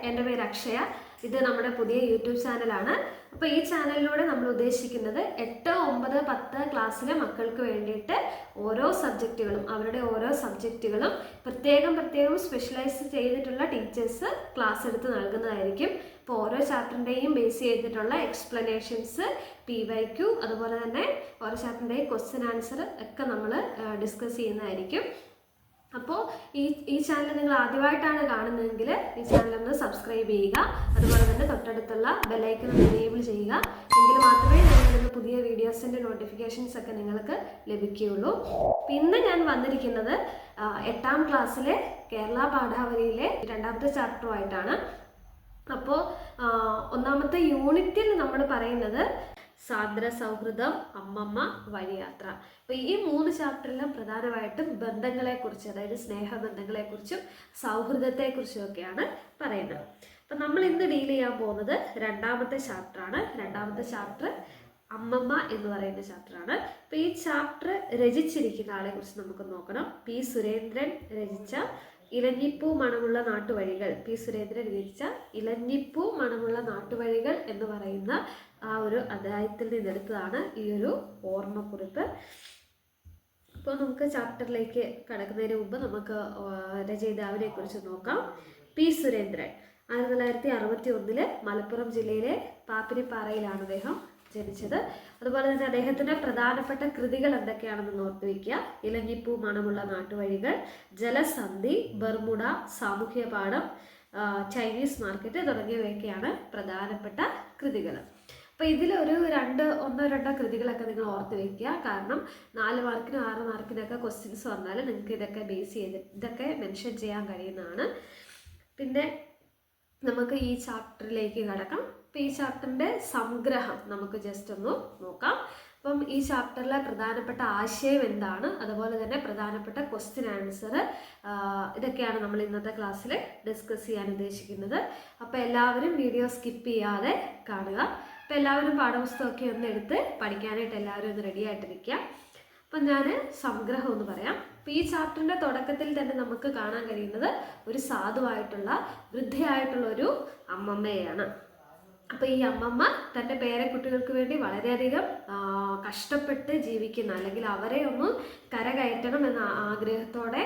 എൻ്റെ പേര് അക്ഷയ. ഇത് നമ്മുടെ പുതിയ യൂട്യൂബ് ചാനലാണ്. അപ്പോൾ ഈ ചാനലിലൂടെ നമ്മൾ ഉദ്ദേശിക്കുന്നത് 8, 9, 10 ക്ലാസ്സിലെ മക്കൾക്ക് വേണ്ടിയിട്ട് ഓരോ സബ്ജക്റ്റുകളും അവരുടെ ഓരോ സബ്ജക്റ്റുകളും പ്രത്യേകം സ്പെഷ്യലൈസ് ചെയ്തിട്ടുള്ള ടീച്ചേഴ്സ് ക്ലാസ് എടുത്ത് നൽകുന്നതായിരിക്കും. അപ്പോൾ ഓരോ ചാപ്റ്ററിൻ്റെയും ബേസ് ചെയ്തിട്ടുള്ള എക്സ്പ്ലനേഷൻസ്, PYQ, അതുപോലെ തന്നെ ഓരോ ചാപ്റ്ററിൻ്റെയും ക്വസ്റ്റ്യൻ ആൻസർ ഒക്കെ നമ്മൾ ഡിസ്കസ് ചെയ്യുന്നതായിരിക്കും. അപ്പോൾ ഈ ചാനൽ നിങ്ങൾ ആദ്യമായിട്ടാണ് കാണുന്നതെങ്കിൽ ഈ ചാനലൊന്ന് സബ്സ്ക്രൈബ് ചെയ്യുക. അതുപോലെ തന്നെ തൊട്ടടുത്തുള്ള ബെല്ലൈക്കൺ എനേബിൾ ചെയ്യുക. എങ്കിൽ മാത്രമേ ഞങ്ങളിടുന്ന പുതിയ വീഡിയോസിൻ്റെ നോട്ടിഫിക്കേഷൻസ് ഒക്കെ നിങ്ങൾക്ക് ലഭിക്കുകയുള്ളൂ. പിന്നെ ഞാൻ വന്നിരിക്കുന്നത് 8ാം ക്ലാസ്സിലെ കേരള പാഠാവലിയിലെ 2ാമത്തെ ചാപ്റ്ററുമായിട്ടാണ്. അപ്പോൾ 1ാമത്തെ യൂണിറ്റിൽ നമ്മൾ പറയുന്നത് സാന്ദ്ര സൗഹൃദം, അമ്മമ്മ, വഴിയാത്ര. അപ്പോൾ ഈ 3 ചാപ്റ്ററിലും പ്രധാനമായിട്ടും ബന്ധങ്ങളെക്കുറിച്ച്, അതായത് സ്നേഹബന്ധങ്ങളെക്കുറിച്ചും സൗഹൃദത്തെക്കുറിച്ചും ഒക്കെയാണ് പറയുന്നത്. അപ്പം നമ്മൾ ഇന്ന് ഡീൽ ചെയ്യാൻ പോകുന്നത് 2ാമത്തെ ചാപ്റ്ററാണ്. 2ാമത്തെ ചാപ്റ്റർ അമ്മമ്മ എന്ന് പറയുന്ന ചാപ്റ്ററാണ്. അപ്പോൾ ഈ ചാപ്റ്റർ രചിച്ചിരിക്കുന്ന ആളെ കുറിച്ച് നമുക്ക് നോക്കണം. P. സുരേന്ദ്രൻ രചിച്ച ഇലഞ്ഞിപ്പൂ മണമുള്ള നാട്ടുവഴികൾ. P. സുരേന്ദ്രൻ രചിച്ച ഇലഞ്ഞിപ്പൂ മണമുള്ള നാട്ടുവഴികൾ എന്ന് പറയുന്ന ആ ഒരു അധ്യായത്തിൽ നിന്നെടുത്തതാണ് ഈ ഒരു ഓർമ്മക്കുറിപ്പ്. അപ്പോൾ നമുക്ക് ചാപ്റ്ററിലേക്ക് കടക്കുന്നതിന് മുമ്പ് നമുക്ക് രചയിതാവിനെ കുറിച്ച് നോക്കാം. P. സുരേന്ദ്രൻ 1961 മലപ്പുറം ജില്ലയിലെ പാപ്പിനിപ്പാറയിലാണ് അദ്ദേഹം ജനിച്ചത്. അതുപോലെ തന്നെ അദ്ദേഹത്തിൻ്റെ പ്രധാനപ്പെട്ട കൃതികൾ എന്തൊക്കെയാണെന്ന് ഓർത്ത് വയ്ക്കുക. ഇലഞ്ഞിപ്പൂ മണമുള്ള നാട്ടുവഴികൾ, ജലസന്ധി, ബർമുഡ, സാമൂഹ്യ പാഠം, ചൈനീസ് മാർക്കറ്റ് തുടങ്ങിയവയൊക്കെയാണ് പ്രധാനപ്പെട്ട കൃതികൾ. അപ്പോൾ ഇതിലൊരു 1-2 കൃതികളൊക്കെ നിങ്ങൾ ഓർത്ത് വയ്ക്കുക. കാരണം 4 മാർക്കിനും 6 മാർക്കിനൊക്കെ ക്വസ്റ്റ്യൻസ് വന്നാൽ നിങ്ങൾക്ക് ഇതൊക്കെ ബേസ് ചെയ്ത് ഇതൊക്കെ മെൻഷൻ ചെയ്യാൻ കഴിയുന്നതാണ്. പിന്നെ നമുക്ക് ഈ ചാപ്റ്ററിലേക്ക് കടക്കാം. അപ്പോൾ ഈ ചാപ്റ്ററിൻ്റെ സംഗ്രഹം നമുക്ക് ജസ്റ്റ് ഒന്ന് നോക്കാം. അപ്പം ഈ ചാപ്റ്ററിലെ പ്രധാനപ്പെട്ട ആശയം എന്താണ്, അതുപോലെ തന്നെ പ്രധാനപ്പെട്ട ക്വസ്റ്റ്യൻ ആൻസർ, ഇതൊക്കെയാണ് നമ്മൾ ഇന്നത്തെ ക്ലാസ്സിൽ ഡിസ്കസ് ചെയ്യാൻ ഉദ്ദേശിക്കുന്നത്. അപ്പോൾ എല്ലാവരും വീഡിയോ സ്കിപ്പ് ചെയ്യാതെ കാണുക. അപ്പോൾ എല്ലാവരും പാഠപുസ്തകമൊക്കെ ഒന്ന് എടുത്ത് പഠിക്കാനായിട്ട് എല്ലാവരും ഒന്ന് റെഡി ആയിട്ടിരിക്കുക. അപ്പം ഞാൻ സംഗ്രഹം ഒന്ന് പറയാം. അപ്പോൾ ഈ ചാപ്റ്ററിൻ്റെ തുടക്കത്തിൽ തന്നെ നമുക്ക് കാണാൻ കഴിയുന്നത് ഒരു സാധുവായിട്ടുള്ള വൃദ്ധയായിട്ടുള്ള ഒരു അമ്മമ്മയാണ്. അപ്പോൾ ഈ അമ്മമ്മ തൻ്റെ പേരക്കുട്ടികൾക്ക് വേണ്ടി വളരെയധികം കഷ്ടപ്പെട്ട് ജീവിക്കുന്ന, അല്ലെങ്കിൽ അവരെ ഒന്ന് കരകയറ്റണം എന്ന ആഗ്രഹത്തോടെ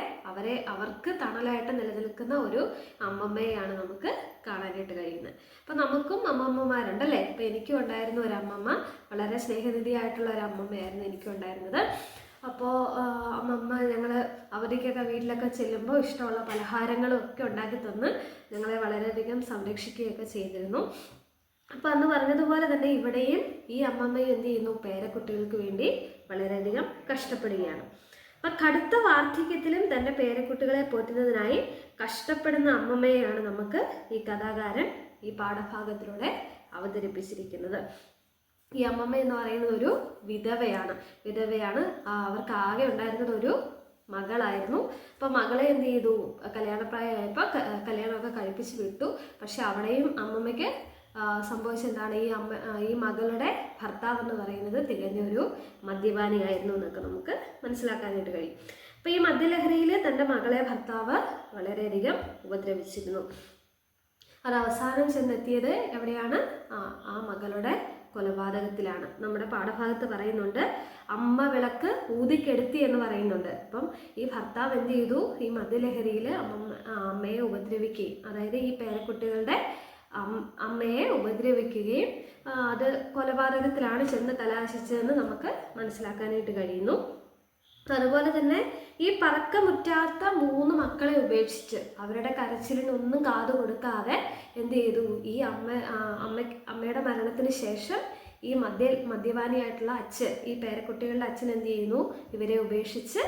അവർക്ക് തണലായിട്ട് നിലനിൽക്കുന്ന ഒരു അമ്മമ്മയാണ് നമുക്ക് കാണാനായിട്ട് കഴിയുന്നത്. അപ്പം നമുക്കും അമ്മമ്മമാരുണ്ടല്ലേ. അപ്പോൾ എനിക്കും ഉണ്ടായിരുന്ന ഒരു അമ്മമ്മ, വളരെ സ്നേഹനിധിയായിട്ടുള്ള ഒരു അമ്മമ്മയായിരുന്നു എനിക്കും ഉണ്ടായിരുന്നത്. അപ്പോൾ അമ്മമ്മ ഞങ്ങൾ അവധിക്കൊക്കെ വീട്ടിലൊക്കെ ചെല്ലുമ്പോൾ ഇഷ്ടമുള്ള പലഹാരങ്ങളും ഒക്കെ ഉണ്ടാക്കി തന്ന് ഞങ്ങളെ വളരെയധികം സംരക്ഷിക്കുകയൊക്കെ ചെയ്തിരുന്നു. അപ്പോൾ അന്ന് പറഞ്ഞതുപോലെ തന്നെ ഇവിടെയും ഈ അമ്മമ്മയും എന്ത് ചെയ്യുന്നു, പേരക്കുട്ടികൾക്ക് വേണ്ടി വളരെയധികം കഷ്ടപ്പെടുകയാണ്. അപ്പം കടുത്ത വാർദ്ധക്യത്തിലും തൻ്റെ പേരക്കുട്ടികളെ പോറ്റുന്നതിനായി കഷ്ടപ്പെടുന്ന അമ്മമ്മയെയാണ് നമുക്ക് ഈ കഥാകാരൻ ഈ പാഠഭാഗത്തിലൂടെ അവതരിപ്പിച്ചിരിക്കുന്നത്. ഈ അമ്മമ്മ എന്ന് പറയുന്നത് ഒരു വിധവയാണ്. അവർക്ക് ആകെ ഉണ്ടായിരുന്നത് ഒരു മകളായിരുന്നു. അപ്പോൾ മകളെ എന്ത് ചെയ്തു, കല്യാണപ്രായമായപ്പോൾ കല്യാണമൊക്കെ കഴിപ്പിച്ച് വിട്ടു. പക്ഷെ അവിടെയും അമ്മമ്മയ്ക്ക് സംഭവിച്ചെന്താണ്, ഈ മകളുടെ ഭർത്താവ് എന്ന് പറയുന്നത് തികഞ്ഞൊരു മദ്യപാനിയായിരുന്നു എന്നൊക്കെ നമുക്ക് മനസ്സിലാക്കാനായിട്ട് കഴിയും. അപ്പോൾ ഈ മദ്യലഹരിയിൽ തൻ്റെ മകളെ ഭർത്താവ് വളരെയധികം ഉപദ്രവിച്ചിരുന്നു. അത് അവസാനം ചെന്നെത്തിയത് എവിടെയാണ്, ആ മകളുടെ കൊലപാതകത്തിലാണ്. നമ്മുടെ പാഠഭാഗത്ത് പറയുന്നുണ്ട്, അമ്മ വിളക്ക് ഊതിക്കെടുത്തി എന്ന് പറയുന്നുണ്ട്. അപ്പം ഈ ഭർത്താവ് എന്ത് ചെയ്തു, ഈ മദ്യലഹരിയിൽ അമ്മയെ ഉപദ്രവിക്കുകയും, അതായത് ഈ പേരക്കുട്ടികളുടെ അമ്മയെ ഉപദ്രവിക്കുകയും അത് കൊലപാതകത്തിലാണ് ചെന്ന് കലാശിച്ചതെന്ന് നമുക്ക് മനസ്സിലാക്കാനായിട്ട് കഴിയുന്നു. അതുപോലെ തന്നെ ഈ പറക്കമുറ്റാത്ത 3 മക്കളെ ഉപേക്ഷിച്ച് അവരുടെ കരച്ചിലിനൊന്നും കാതു കൊടുക്കാതെ എന്ത് ചെയ്തു, ഈ അമ്മയുടെ മരണത്തിന് ശേഷം ഈ മദ്യപാനിയായിട്ടുള്ള അച്ഛൻ, ഈ പേരക്കുട്ടികളുടെ അച്ഛൻ എന്ത് ചെയ്യുന്നു, ഇവരെ ഉപേക്ഷിച്ച്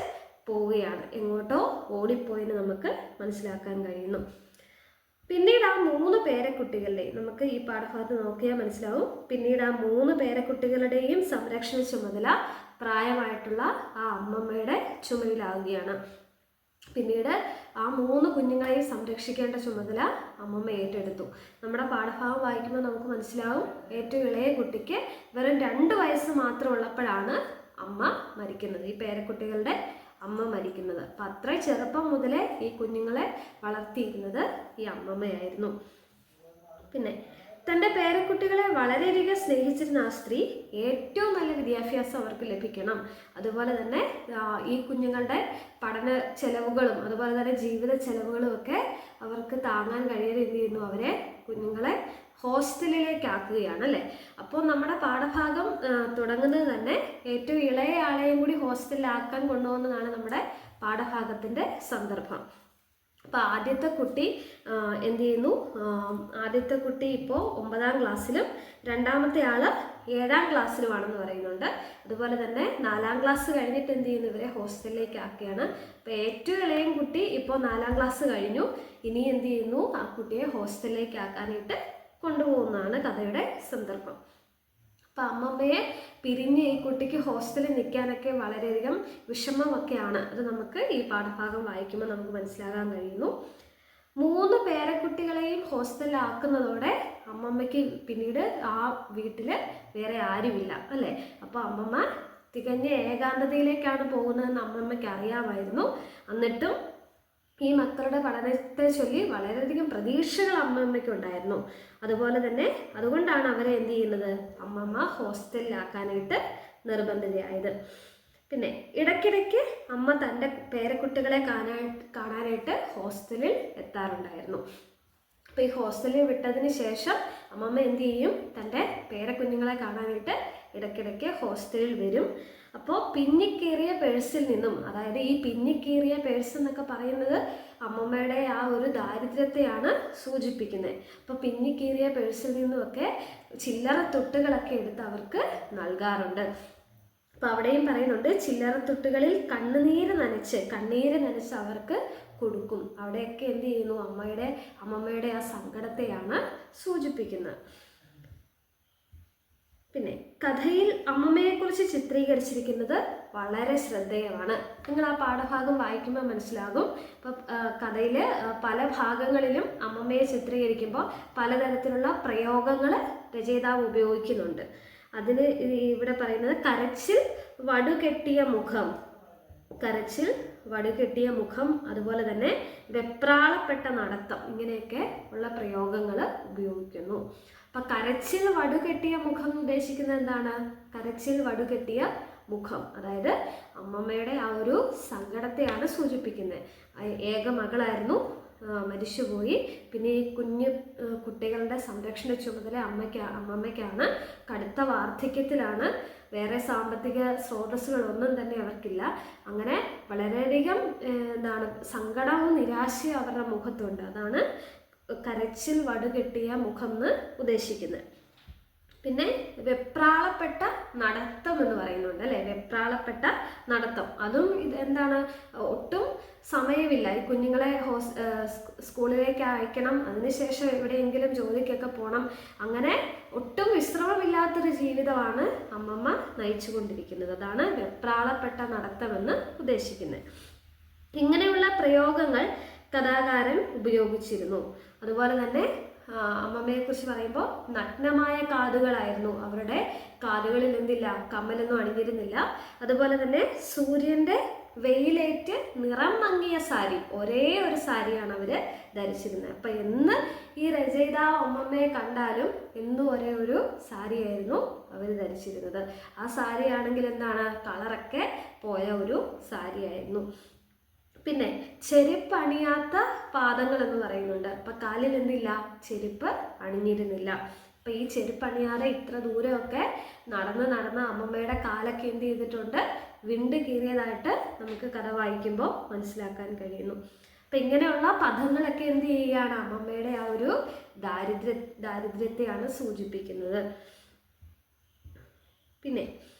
പോവുകയാണ്. എങ്ങോട്ടോ ഓടിപ്പോയെന്ന് നമുക്ക് മനസ്സിലാക്കാൻ കഴിയുന്നു. പിന്നീട് ആ 3 പേരക്കുട്ടികളുടെയും, നമുക്ക് ഈ പാഠഭാഗത്ത് നോക്കിയാൽ മനസ്സിലാവും, പിന്നീട് ആ 3 പേരക്കുട്ടികളുടെയും സംരക്ഷണ ചുമതല പ്രായമായിട്ടുള്ള ആ അമ്മമ്മയുടെ ചുമലിലാവുകയാണ്. പിന്നീട് ആ 3 കുഞ്ഞുങ്ങളെയും സംരക്ഷിക്കേണ്ട ചുമതല അമ്മമ്മ ഏറ്റെടുത്തു. നമ്മുടെ പാഠഭാഗം വായിക്കുമ്പോൾ നമുക്ക് മനസ്സിലാവും, ഏറ്റവും ഇളയ കുട്ടിക്ക് വെറും 2 വയസ്സ് മാത്രം ഉള്ളപ്പോഴാണ് അമ്മ മരിക്കുന്നത്, ഈ പേരക്കുട്ടികളുടെ അമ്മ മരിക്കുന്നത്. അപ്പം അത്ര ചെറുപ്പം മുതലേ ഈ കുഞ്ഞുങ്ങളെ വളർത്തിയിരുന്നത് ഈ അമ്മമ്മയായിരുന്നു. പിന്നെ തൻ്റെ പേരക്കുട്ടികളെ വളരെയധികം സ്നേഹിച്ചിരുന്ന ആ സ്ത്രീ ഏറ്റവും നല്ല വിദ്യാഭ്യാസം അവർക്ക് ലഭിക്കണം, അതുപോലെ തന്നെ ഈ കുഞ്ഞുങ്ങളുടെ പഠന ചെലവുകളും അതുപോലെ തന്നെ ജീവിത ചെലവുകളും ഒക്കെ അവർക്ക് താങ്ങാൻ കഴിയാതെ എന്ത് ചെയ്യുന്നു, അവരെ കുഞ്ഞുങ്ങളെ ഹോസ്റ്റലിലേക്ക് ആക്കുകയാണ് അല്ലേ. അപ്പോൾ നമ്മുടെ പാഠഭാഗം തുടങ്ങുന്നത് തന്നെ ഏറ്റവും ഇളയ ആളെയും കൂടി ഹോസ്റ്റലിലാക്കാൻ കൊണ്ടുപോകുന്നതാണ് നമ്മുടെ പാഠഭാഗത്തിൻ്റെ സന്ദർഭം. അപ്പോൾ ആദ്യത്തെ കുട്ടി എന്ത് ചെയ്യുന്നു, ആദ്യത്തെ കുട്ടി ഇപ്പോൾ 9ാം ക്ലാസ്സിലും രണ്ടാമത്തെ ആൾ 7ാം ക്ലാസ്സിലുമാണെന്ന് പറയുന്നുണ്ട്. അതുപോലെ തന്നെ 4ാം ക്ലാസ് കഴിഞ്ഞിട്ട് എന്ത് ചെയ്യുന്നു, ഇവരെ ഹോസ്റ്റലിലേക്ക് ആക്കുകയാണ്. അപ്പോൾ ഏറ്റവും ഇളയ കുട്ടി ഇപ്പോൾ 4ാം ക്ലാസ് കഴിഞ്ഞു, ഇനി എന്ത് ചെയ്യുന്നു, ആ കുട്ടിയെ ഹോസ്റ്റലിലേക്ക് ആക്കാനായിട്ട് കൊണ്ടുപോകുന്നതാണ് കഥയുടെ സന്ദർഭം. അപ്പം അമ്മമ്മയെ പിരിഞ്ഞ് ഈ കുട്ടിക്ക് ഹോസ്റ്റലിൽ നിൽക്കാനൊക്കെ വളരെയധികം വിഷമമൊക്കെയാണ്. അത് നമുക്ക് ഈ പാഠഭാഗം വായിക്കുമ്പോൾ നമുക്ക് മനസ്സിലാകാൻ കഴിയുന്നു. 3 പേരക്കുട്ടികളെയും ഹോസ്റ്റലിലാക്കുന്നതോടെ അമ്മമ്മയ്ക്ക് പിന്നീട് ആ വീട്ടിൽ വേറെ ആരുമില്ല അല്ലേ. അപ്പോൾ അമ്മമ്മ തികഞ്ഞ ഏകാന്തതയിലേക്കാണ് പോകുന്നതെന്ന് അമ്മമ്മയ്ക്ക് അറിയാമായിരുന്നു. എന്നിട്ടും ഈ മക്കളുടെ പഠനത്തെ ചൊല്ലി വളരെയധികം പ്രതീക്ഷകൾ അമ്മമ്മയ്ക്ക് ഉണ്ടായിരുന്നു. അതുപോലെ തന്നെ അതുകൊണ്ടാണ് അവരെ എന്ത് ചെയ്യുന്നത്, അമ്മമ്മ ഹോസ്റ്റലിലാക്കാനായിട്ട് നിർബന്ധിതയായത്. പിന്നെ ഇടയ്ക്കിടയ്ക്ക് അമ്മ തൻ്റെ പേരക്കുട്ടികളെ കാണാനായിട്ട് ഹോസ്റ്റലിൽ എത്താറുണ്ടായിരുന്നു. അപ്പോൾ ഈ ഹോസ്റ്റലിൽ വിട്ടതിന് ശേഷം അമ്മമ്മ എന്ത് ചെയ്യും, തൻ്റെ പേരക്കുഞ്ഞുങ്ങളെ കാണാനായിട്ട് ഇടയ്ക്കിടയ്ക്ക് ഹോസ്റ്റലിൽ വരും. അപ്പോൾ പിന്നിക്കേറിയ പേഴ്സിൽ നിന്നും, അതായത് ഈ പിന്നിക്കേറിയ പേഴ്സ് എന്നൊക്കെ പറയുന്നത് അമ്മമ്മയുടെ ആ ഒരു ദാരിദ്ര്യത്തെയാണ് സൂചിപ്പിക്കുന്നത്. അപ്പോൾ പിന്നിക്കേറിയ പേഴ്സിൽ നിന്നുമൊക്കെ ചില്ലറ തുട്ടുകളൊക്കെ എടുത്ത് അവർക്ക് നൽകാറുണ്ട്. അപ്പോൾ അവിടെയും പറയുന്നുണ്ട്, ചില്ലറ തുട്ടുകളിൽ കണ്ണീര് നനച്ച് അവർക്ക് കൊടുക്കും. അവിടെയൊക്കെ എന്ത് ചെയ്യുന്നു, അമ്മമ്മയുടെ ആ സങ്കടത്തെയാണ് സൂചിപ്പിക്കുന്നത്. പിന്നെ കഥയിൽ അമ്മമ്മയെക്കുറിച്ച് ചിത്രീകരിച്ചിരിക്കുന്നത് വളരെ ശ്രദ്ധേയമാണ്. നിങ്ങൾ ആ പാഠഭാഗം വായിക്കുമ്പോൾ മനസ്സിലാകും. ഇപ്പം കഥയിൽ പല ഭാഗങ്ങളിലും അമ്മമ്മയെ ചിത്രീകരിക്കുമ്പോൾ പലതരത്തിലുള്ള പ്രയോഗങ്ങൾ രചയിതാവ് ഉപയോഗിക്കുന്നുണ്ട്. അതിന് ഇവിടെ പറയുന്നത് കരച്ചിൽ വടുകെട്ടിയ മുഖം, അതുപോലെ തന്നെ വെപ്രാളപ്പെട്ട നടത്തം, ഇങ്ങനെയൊക്കെ ഉള്ള പ്രയോഗങ്ങൾ ഉപയോഗിക്കുന്നു. അപ്പം കരച്ചിൽ വടുകെട്ടിയ മുഖം എന്ന് ഉദ്ദേശിക്കുന്നത് എന്താണ്, കരച്ചിൽ വടുകെട്ടിയ മുഖം അതായത് അമ്മമ്മയുടെ ആ ഒരു സങ്കടത്തെയാണ് സൂചിപ്പിക്കുന്നത്. ഏക മകളായിരുന്നു, മരിച്ചുപോയി. പിന്നെ ഈ കുട്ടികളുടെ സംരക്ഷണ ചുമതല അമ്മമ്മയ്ക്കാണ്. കടുത്ത വാർദ്ധക്യത്തിലാണ്. വേറെ സാമ്പത്തിക സ്രോതസ്സുകളൊന്നും തന്നെ അവർക്കില്ല. അങ്ങനെ വളരെയധികം സങ്കടവും നിരാശയും അവരുടെ മുഖത്തുണ്ട്. അതാണ് കരച്ചിൽ വടുകെട്ടിയ മുഖം എന്ന് ഉദ്ദേശിക്കുന്നത്. പിന്നെ വെപ്രാളപ്പെട്ട നടത്തം എന്ന് പറയുന്നുണ്ട് അല്ലേ. വെപ്രാളപ്പെട്ട നടത്തം, അതും എന്താണ്, ഒട്ടും സമയമില്ല. ഈ കുഞ്ഞുങ്ങളെ സ്കൂളിലേക്ക് അയക്കണം, അതിനുശേഷം എവിടെയെങ്കിലും ജോലിക്കൊക്കെ പോകണം. അങ്ങനെ ഒട്ടും വിശ്രമമില്ലാത്തൊരു ജീവിതമാണ് അമ്മമ്മ നയിച്ചു കൊണ്ടിരിക്കുന്നത്. അതാണ് വെപ്രാളപ്പെട്ട നടത്തമെന്ന് ഉദ്ദേശിക്കുന്നത്. ഇങ്ങനെയുള്ള പ്രയോഗങ്ങൾ കഥാകാരൻ ഉപയോഗിച്ചിരുന്നു. അതുപോലെ തന്നെ അമ്മമ്മയെക്കുറിച്ച് പറയുമ്പോൾ നഗ്നമായ കാതുകളായിരുന്നു. അവരുടെ കാതുകളിൽ എന്തില്ല, കമ്മലൊന്നും അണിഞ്ഞിരുന്നില്ല. അതുപോലെ തന്നെ സൂര്യൻ്റെ വെയിലേറ്റ് നിറം മങ്ങിയ സാരി, ഒരേ ഒരു സാരിയാണ് അവർ ധരിച്ചിരുന്നത്. അപ്പം എന്ന് ഈ രചയിതാവ് അമ്മമ്മയെ കണ്ടാലും എന്നും ഒരേ ഒരു സാരിയായിരുന്നു അവർ ധരിച്ചിരുന്നത്. ആ സാരി ആണെങ്കിൽ എന്താണ്, കളറൊക്കെ പോയ ഒരു സാരിയായിരുന്നു. പിന്നെ ചെരുപ്പ് അണിയാത്ത പാദങ്ങൾ എന്ന് പറയുന്നുണ്ട്. അപ്പം കാലിൽ എന്തില്ല, ചെരുപ്പ് അണിഞ്ഞിരുന്നില്ല. അപ്പം ഈ ചെരുപ്പ് അണിയാതെ ഇത്ര ദൂരമൊക്കെ നടന്ന് അമ്മമ്മയുടെ കാലൊക്കെ എന്ത് ചെയ്തിട്ടുണ്ട്, വിണ്ട് കീറിയതായിട്ട് നമുക്ക് കഥ വായിക്കുമ്പോൾ മനസ്സിലാക്കാൻ കഴിയുന്നു. അപ്പം ഇങ്ങനെയുള്ള പദങ്ങളൊക്കെ എന്ത് ചെയ്യുകയാണ്, അമ്മമ്മയുടെ ആ ഒരു ദാരിദ്ര്യത്തെയാണ് സൂചിപ്പിക്കുന്നത്. പിന്നെ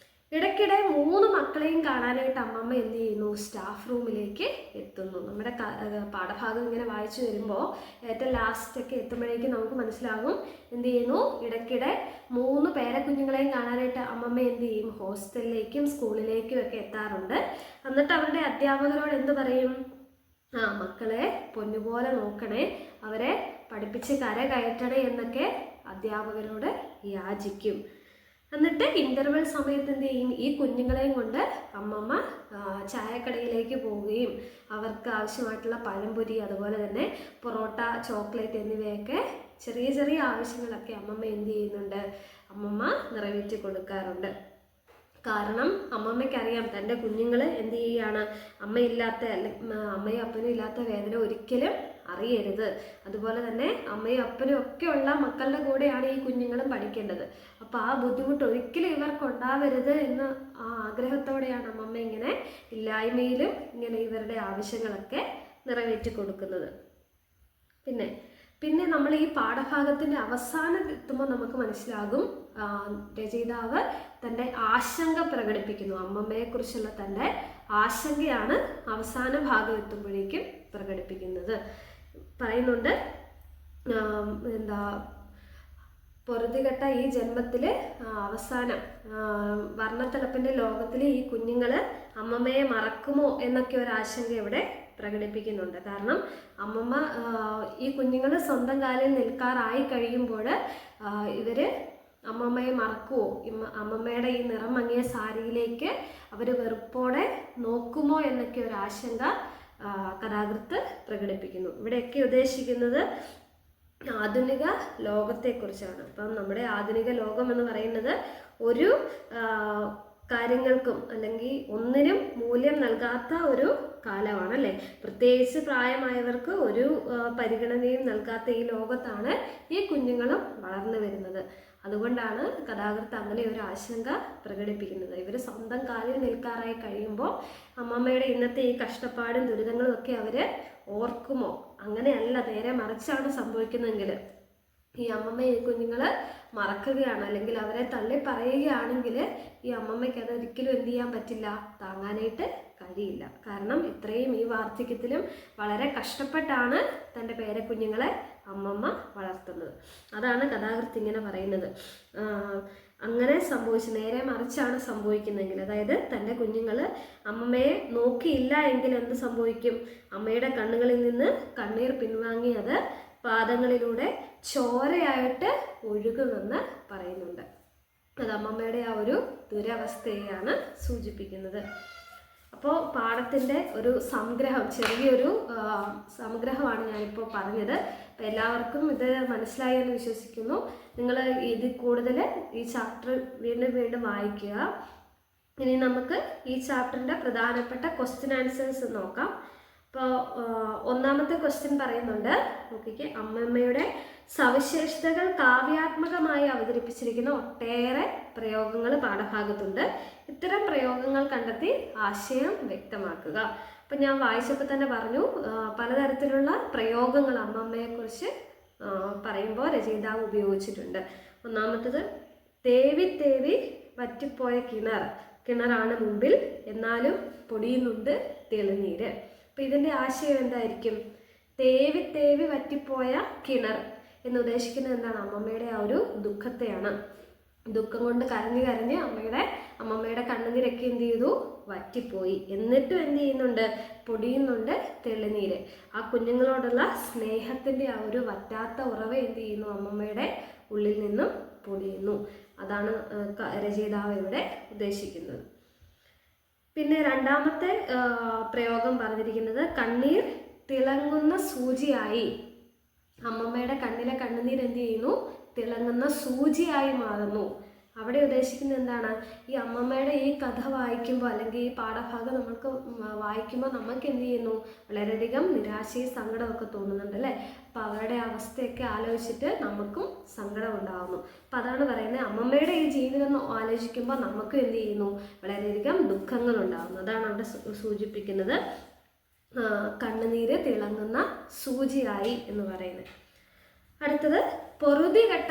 ഇടയ്ക്കിടെ 3 മക്കളെയും കാണാനായിട്ട് അമ്മമ്മ എന്ത് ചെയ്യുന്നു, സ്റ്റാഫ് റൂമിലേക്ക് എത്തുന്നു. നമ്മുടെ പാഠഭാഗം ഇങ്ങനെ വായിച്ചു വരുമ്പോൾ ഏറ്റവും ലാസ്റ്റൊക്കെ എത്തുമ്പോഴേക്കും നമുക്ക് മനസ്സിലാകും എന്ത് ചെയ്യുന്നു, ഇടയ്ക്കിടെ 3 പേരക്കുഞ്ഞുങ്ങളെയും കാണാനായിട്ട് അമ്മമ്മ എന്ത് ചെയ്യും, ഹോസ്റ്റലിലേക്കും സ്കൂളിലേക്കും ഒക്കെ എത്താറുണ്ട്. എന്നിട്ട് അവരുടെ അധ്യാപകരോട് എന്ത് പറയും, മക്കളെ പൊന്നുപോലെ നോക്കണേ, അവരെ പഠിപ്പിച്ച് കയറ്റണേ എന്നൊക്കെ അധ്യാപകരോട് യാചിക്കും. എന്നിട്ട് ഇൻ്റർവെൽ സമയത്ത് എന്ത് ചെയ്യും, ഈ കുഞ്ഞുങ്ങളെയും കൊണ്ട് അമ്മമ്മ ചായക്കടയിലേക്ക് പോവുകയും അവർക്ക് ആവശ്യമായിട്ടുള്ള പഴംപൊരി, അതുപോലെ തന്നെ പൊറോട്ട, ചോക്ലേറ്റ് എന്നിവയൊക്കെ ചെറിയ ചെറിയ ആവശ്യങ്ങളൊക്കെ അമ്മമ്മ എന്ത് ചെയ്യുന്നുണ്ട്, അമ്മമ്മ നിറവേറ്റി കൊടുക്കാറുണ്ട്. കാരണം അമ്മമ്മയ്ക്കറിയാം തൻ്റെ കുഞ്ഞുങ്ങൾ എന്ത് ചെയ്യുകയാണ്, അമ്മയില്ലാത്ത അമ്മയും അപ്പനും ഇല്ലാത്ത വേദന ഒരിക്കലും അറിയരുത്. അതുപോലെ തന്നെ അമ്മയും അപ്പനും ഒക്കെ ഉള്ള മക്കളുടെ കൂടെയാണ് ഈ കുഞ്ഞുങ്ങളും പഠിക്കേണ്ടത്. അപ്പോൾ ആ ബുദ്ധിമുട്ട് ഒരിക്കലും ഇവർക്ക് ഉണ്ടാവരുത് എന്ന ആ ആഗ്രഹത്തോടെയാണ് അമ്മമ്മ ഇങ്ങനെ ഇല്ലായ്മയിലും ഇങ്ങനെ ഇവരുടെ ആവശ്യങ്ങളൊക്കെ നിറവേറ്റി കൊടുക്കുന്നത്. പിന്നെ നമ്മൾ ഈ പാഠഭാഗത്തിൻ്റെ അവസാനം എത്തുമ്പോൾ നമുക്ക് മനസ്സിലാകും, രചയിതാവ് തൻ്റെ ആശങ്ക പ്രകടിപ്പിക്കുന്നു. അമ്മമ്മയെക്കുറിച്ചുള്ള തൻ്റെ ആശങ്കയാണ് അവസാന ഭാഗം എത്തുമ്പോഴേക്കും പ്രകടിപ്പിക്കുന്നത്. പറയുന്നുണ്ട്, പൊറുതികെട്ട ഈ ജന്മത്തിൽ അവസാനം വർണ്ണത്തിളപ്പിൻ്റെ ലോകത്തിൽ ഈ കുഞ്ഞുങ്ങൾ അമ്മമ്മയെ മറക്കുമോ എന്നൊക്കെ ഒരു ആശങ്ക ഇവിടെ പ്രകടിപ്പിക്കുന്നുണ്ട്. കാരണം അമ്മമ്മ ഈ കുഞ്ഞുങ്ങൾ സ്വന്തം കാലിൽ നിൽക്കാറായി കഴിയുമ്പോൾ ഇവർ അമ്മമ്മയെ മറക്കുമോ, അമ്മമ്മയുടെ ഈ നിറം മങ്ങിയ സാരിയിലേക്ക് അവർ വെറുപ്പോടെ നോക്കുമോ എന്നൊക്കെ ഒരു ആശങ്ക കഥാകൃത്ത് പ്രകടിപ്പിക്കുന്നു. ഇവിടെയൊക്കെ ഉദ്ദേശിക്കുന്നത് ആധുനിക ലോകത്തെക്കുറിച്ചാണ്. അപ്പം നമ്മുടെ ആധുനിക ലോകം എന്ന് പറയുന്നത് ഒരു കാര്യങ്ങൾക്കും അല്ലെങ്കിൽ ഒന്നിനും മൂല്യം നൽകാത്ത ഒരു കാലമാണല്ലേ. പ്രത്യേകിച്ച് പ്രായമായവർക്ക് ഒരു പരിഗണനയും നൽകാത്ത ഈ ലോകത്താണ് ഈ കുഞ്ഞുങ്ങളും വളർന്നു വരുന്നത്. അതുകൊണ്ടാണ് കഥാകൃത്ത് അങ്ങനെ ഒരു ആശങ്ക പ്രകടിപ്പിക്കുന്നത്. ഇവർ സ്വന്തം കാലിൽ നിൽക്കാറായി കഴിയുമ്പോൾ അമ്മമ്മയുടെ ഇന്നത്തെ ഈ കഷ്ടപ്പാടും ദുരിതങ്ങളും ഒക്കെ അവർ ഓർക്കുമോ? അങ്ങനെയല്ല, നേരെ മറിച്ചാണ് സംഭവിക്കുന്നതെങ്കിൽ ഈ അമ്മമ്മ ഈ കുഞ്ഞുങ്ങൾ മറക്കുകയാണ്, അല്ലെങ്കിൽ അവരെ തള്ളി പറയുകയാണെങ്കിൽ ഈ അമ്മമ്മയ്ക്ക് അത് ഒരിക്കലും എന്ത് ചെയ്യാൻ പറ്റില്ല, താങ്ങാനായിട്ട് കഴിയില്ല. കാരണം ഇത്രയും ഈ വാർദ്ധക്യത്തിലും വളരെ കഷ്ടപ്പെട്ടാണ് തൻ്റെ പേരക്കുഞ്ഞുങ്ങളെ അമ്മമ്മ വളർത്തുന്നത്. അതാണ് കഥാകൃത്ത് ഇങ്ങനെ പറയുന്നത്. അങ്ങനെ സംഭവിച്ചു, നേരെ മറിച്ചാണ് സംഭവിക്കുന്നതെങ്കിൽ, അതായത് തൻ്റെ കുഞ്ഞുങ്ങൾ അമ്മമ്മയെ നോക്കിയില്ല എങ്കിൽ എന്ത് സംഭവിക്കും? അമ്മയുടെ കണ്ണുകളിൽ നിന്ന് കണ്ണീർ പിൻവാങ്ങി അത് പാദങ്ങളിലൂടെ ചോരയായിട്ട് ഒഴുകുമെന്ന് പറയുന്നുണ്ട്. അത് അമ്മമ്മയുടെ ആ ഒരു ദുരവസ്ഥയെയാണ് സൂചിപ്പിക്കുന്നത്. അപ്പോൾ പാഠത്തിൻ്റെ ഒരു സംഗ്രഹം, ചെറിയൊരു സംഗ്രഹമാണ് ഞാനിപ്പോൾ പറഞ്ഞത്. അപ്പോൾ എല്ലാവർക്കും ഇത് മനസ്സിലായി എന്ന് വിശ്വസിക്കുന്നു. നിങ്ങൾ ഇത് കൂടുതൽ ഈ ചാപ്റ്റർ വീണ്ടും വായിക്കുക. ഇനി നമുക്ക് ഈ ചാപ്റ്ററിൻ്റെ പ്രധാനപ്പെട്ട ക്വസ്റ്റ്യൻ ആൻസേഴ്സ് നോക്കാം. അപ്പോൾ ഒന്നാമത്തെ ക്വസ്റ്റ്യൻ പറയുന്നുണ്ട്, നോക്കിക്കേ, അമ്മമ്മയുടെ സവിശേഷതകൾ കാവ്യാത്മകമായി അവതരിപ്പിച്ചിരിക്കുന്ന ഒട്ടേറെ പ്രയോഗങ്ങൾ പാഠഭാഗത്തുണ്ട്. ഇത്തരം പ്രയോഗങ്ങൾ കണ്ടെത്തി ആശയം വ്യക്തമാക്കുക. അപ്പം ഞാൻ വായിച്ചപ്പോൾ തന്നെ പറഞ്ഞു, പലതരത്തിലുള്ള പ്രയോഗങ്ങൾ അമ്മമ്മയെക്കുറിച്ച് പറയുമ്പോൾ രചയിതാവ് ഉപയോഗിച്ചിട്ടുണ്ട്. ഒന്നാമത്തത്, തേവി തേവി വറ്റിപ്പോയ കിണറാണ് മുമ്പിൽ, എന്നാലും പൊടിയുന്നുണ്ട് തെളിനീര്. അപ്പം ഇതിൻ്റെ ആശയം എന്തായിരിക്കും? തേവി തേവി വറ്റിപ്പോയ കിണർ എന്ന് ഉദ്ദേശിക്കുന്നത് എന്താണ്? അമ്മമ്മയുടെ ആ ഒരു ദുഃഖത്തെയാണ്. ദുഃഖം കൊണ്ട് കരഞ്ഞ് അമ്മമ്മയുടെ കണ്ണുനീരൊക്കെ എന്ത് ചെയ്തു? വറ്റിപ്പോയി. എന്നിട്ടും എന്ത് ചെയ്യുന്നുണ്ട്? പൊടിയുന്നുണ്ട് തെളിനീര്. ആ കുഞ്ഞുങ്ങളോടുള്ള സ്നേഹത്തിൻ്റെ ആ ഒരു വറ്റാത്ത ഉറവ എന്ത് ചെയ്യുന്നു? അമ്മമ്മയുടെ ഉള്ളിൽ നിന്നും പൊടിയുന്നു. അതാണ് രചയിതാവ് ഇവിടെ ഉദ്ദേശിക്കുന്നത്. പിന്നെ രണ്ടാമത്തെ പ്രയോഗം പറഞ്ഞിരിക്കുന്നത്, കണ്ണീർ തിളങ്ങുന്ന സൂചിയായി. അമ്മമ്മയുടെ കണ്ണിലെ കണ്ണുനീർ എന്ത് ചെയ്യുന്നു? തിളങ്ങുന്ന സൂചിയായി മാറുന്നു. അവിടെ ഉദ്ദേശിക്കുന്നത് എന്താണ്? ഈ അമ്മമ്മയുടെ ഈ കഥ വായിക്കുമ്പോൾ, അല്ലെങ്കിൽ ഈ പാഠഭാഗം നമ്മൾക്ക് വായിക്കുമ്പോൾ നമുക്ക് എന്ത് ചെയ്യുന്നു? വളരെയധികം നിരാശയും സങ്കടമൊക്കെ തോന്നുന്നുണ്ട് അല്ലേ. അപ്പോൾ അവരുടെ അവസ്ഥയൊക്കെ ആലോചിച്ചിട്ട് നമുക്കും സങ്കടം ഉണ്ടാകുന്നു. അപ്പം അതാണ് പറയുന്നത്, അമ്മമ്മയുടെ ഈ ജീവിതം ആലോചിക്കുമ്പോൾ നമുക്കും എന്ത് ചെയ്യുന്നു? വളരെയധികം ദുഃഖങ്ങൾ ഉണ്ടാകുന്നു. അതാണ് അവിടെ സൂചിപ്പിക്കുന്നത്, കണ്ണുനീര് തിളങ്ങുന്ന സൂചിയായി എന്ന് പറയുന്നത്. അടുത്തത്, പൊറുതികെട്ട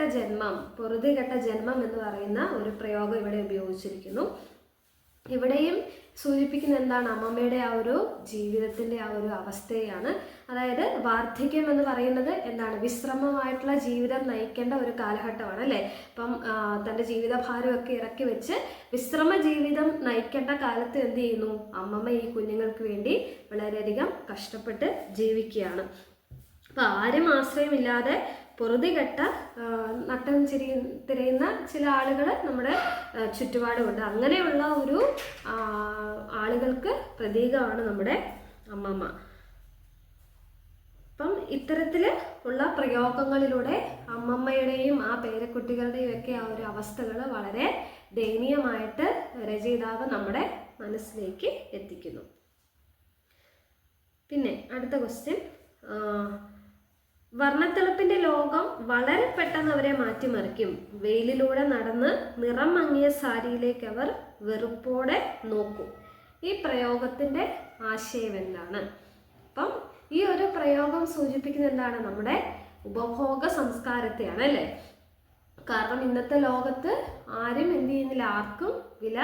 ജന്മം എന്ന് പറയുന്ന ഒരു പ്രയോഗം ഇവിടെ ഉപയോഗിച്ചിരിക്കുന്നു. ഇവിടെയും സൂചിപ്പിക്കുന്ന എന്താണ്? അമ്മമ്മയുടെ ആ ഒരു ജീവിതത്തിൻ്റെ ആ ഒരു അവസ്ഥയാണ്. അതായത് വാർദ്ധക്യം എന്ന് പറയുന്നത് എന്താണ്? വിശ്രമമായിട്ടുള്ള ജീവിതം നയിക്കേണ്ട ഒരു കാലഘട്ടമാണ് അല്ലേ. അപ്പം തൻ്റെ ജീവിതഭാരമൊക്കെ ഇറക്കി വെച്ച് വിശ്രമ ജീവിതം നയിക്കേണ്ട കാലത്ത് എന്ത് ചെയ്യുന്നു? അമ്മമ്മ ഈ കുഞ്ഞുങ്ങൾക്ക് വേണ്ടി വളരെയധികം കഷ്ടപ്പെട്ട് ജീവിക്കുകയാണ്. അപ്പം ആരും ആശ്രയമില്ലാതെ പൊറുതികെട്ട നട്ടം തിരയുന്ന ചില ആളുകൾ നമ്മുടെ ചുറ്റുപാടുമുണ്ട്. അങ്ങനെയുള്ള ഒരു ആളുകൾക്ക് പ്രതീകമാണ് നമ്മുടെ അമ്മമ്മ. അപ്പം ഇത്തരത്തിൽ ഉള്ള പ്രയോഗങ്ങളിലൂടെ അമ്മമ്മയുടെയും ആ പേരക്കുട്ടികളുടെയും ഒക്കെ ആ ഒരു അവസ്ഥകൾ വളരെ ദയനീയമായിട്ട് രചയിതാവ് നമ്മുടെ മനസ്സിലേക്ക് എത്തിക്കുന്നു. പിന്നെ അടുത്ത ക്വസ്റ്റ്യൻ, വർണ്ണത്തിളപ്പിന്റെ ലോകം വളരെ പെട്ടെന്ന് അവരെ മാറ്റിമറിക്കും. വെയിലിലൂടെ നടന്ന് നിറം മങ്ങിയ സാരിയിലേക്ക് അവർ വെറുപ്പോടെ നോക്കും. ഈ പ്രയോഗത്തിന്റെ ആശയം എന്താണ്? അപ്പം ഈ ഒരു പ്രയോഗം സൂചിപ്പിക്കുന്നത് എന്താണ്? നമ്മുടെ ഉപഭോഗ സംസ്കാരത്തെയാണ് അല്ലേ? കാരണം ഇന്നത്തെ ലോകത്ത് ആരും എന്ത് ചെയ്യുന്നില്ല, ആർക്കും വില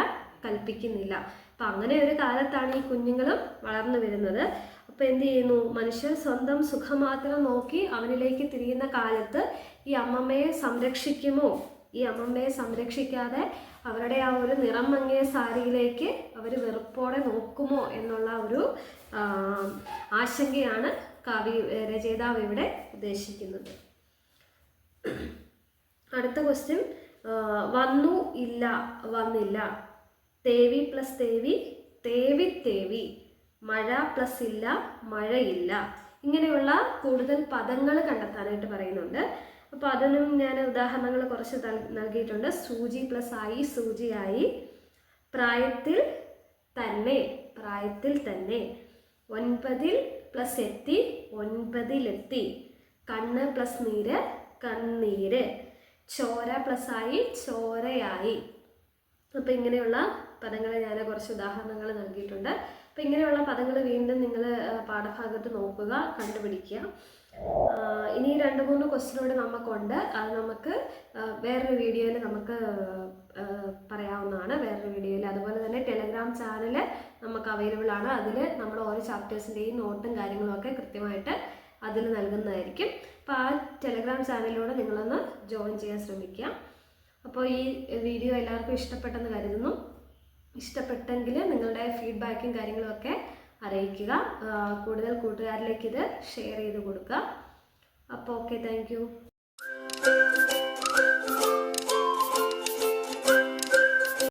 കൽപ്പിക്കുന്നില്ല. അപ്പം അങ്ങനെ ഒരു കാലത്താണ് ഈ കുഞ്ഞുങ്ങളും വളർന്നു വരുന്നത്. അപ്പം എന്ത് ചെയ്യുന്നു, മനുഷ്യർ സ്വന്തം സുഖം മാത്രം നോക്കി അവനിലേക്ക് തിരിയുന്ന കാലത്ത് ഈ അമ്മമ്മയെ സംരക്ഷിക്കുമോ, ഈ അമ്മമ്മയെ സംരക്ഷിക്കാതെ അവരുടെ ആ ഒരു നിറം മങ്ങിയ സാരിയിലേക്ക് അവർ വെറുപ്പോടെ നോക്കുമോ എന്നുള്ള ഒരു ആശങ്കയാണ് രചയിതാവ് ഇവിടെ ഉദ്ദേശിക്കുന്നത്. അടുത്ത ക്വസ്റ്റ്യൻ, വന്നു ഇല്ല വന്നില്ല, തേവി പ്ലസ് തേവി തേവി തേവി, മഴ പ്ലസ് ഇല്ല മഴയില്ല, ഇങ്ങനെയുള്ള കൂടുതൽ പദങ്ങൾ കണ്ടെത്താനായിട്ട് പറയുന്നുണ്ട്. അപ്പോൾ അതിനും ഞാൻ ഉദാഹരണങ്ങൾ കുറച്ച് നൽകിയിട്ടുണ്ട്. സൂചി പ്ലസ് ആയി സൂചിയായി, പ്രായത്തിൽ തന്നെ പ്രായത്തിൽ തന്നെ, ഒൻപതിൽ പ്ലസ് എത്തി ഒൻപതിലെത്തി, കണ്ണ് പ്ലസ് നീര് കണ്ണീര്, ചോര പ്ലസ് ആയി ചോരയായി. അപ്പം ഇങ്ങനെയുള്ള പദങ്ങൾ ഞാൻ കുറച്ച് ഉദാഹരണങ്ങൾ നൽകിയിട്ടുണ്ട്. അപ്പം ഇങ്ങനെയുള്ള പദങ്ങൾ വീണ്ടും നിങ്ങൾ പാഠഭാഗത്ത് നോക്കുക, കണ്ടുപിടിക്കുക. ഇനി 2-3 ക്വസ്റ്റ്യനോട് നമുക്കുണ്ട്. അത് നമുക്ക് വേറൊരു വീഡിയോയിൽ നമുക്ക് പറയാവുന്നതാണ്, വേറൊരു വീഡിയോയിൽ. അതുപോലെ തന്നെ ടെലഗ്രാം ചാനൽ നമുക്ക് അവൈലബിൾ ആണ്. അതിൽ നമ്മൾ ഓരോ ചാപ്റ്റേഴ്സിൻ്റെയും നോട്ടും കാര്യങ്ങളും ഒക്കെ കൃത്യമായിട്ട് അതിൽ നൽകുന്നതായിരിക്കും. അപ്പോൾ ആ ടെലഗ്രാം ചാനലിലൂടെ നിങ്ങളൊന്ന് ജോയിൻ ചെയ്യാൻ ശ്രമിക്കുക. അപ്പോൾ ഈ വീഡിയോ എല്ലാവർക്കും ഇഷ്ടപ്പെട്ടെന്ന് കരുതുന്നു. ഇഷ്ടപ്പെട്ടെങ്കിൽ നിങ്ങളുടെ ഫീഡ്ബാക്കും കാര്യങ്ങളും ഒക്കെ അറിയിക്കുക. കൂടുതൽ കൂട്ടുകാരിലേക്ക് ഇത് ഷെയർ ചെയ്ത് കൊടുക്കുക. അപ്പോൾ ഓക്കെ, താങ്ക് യു.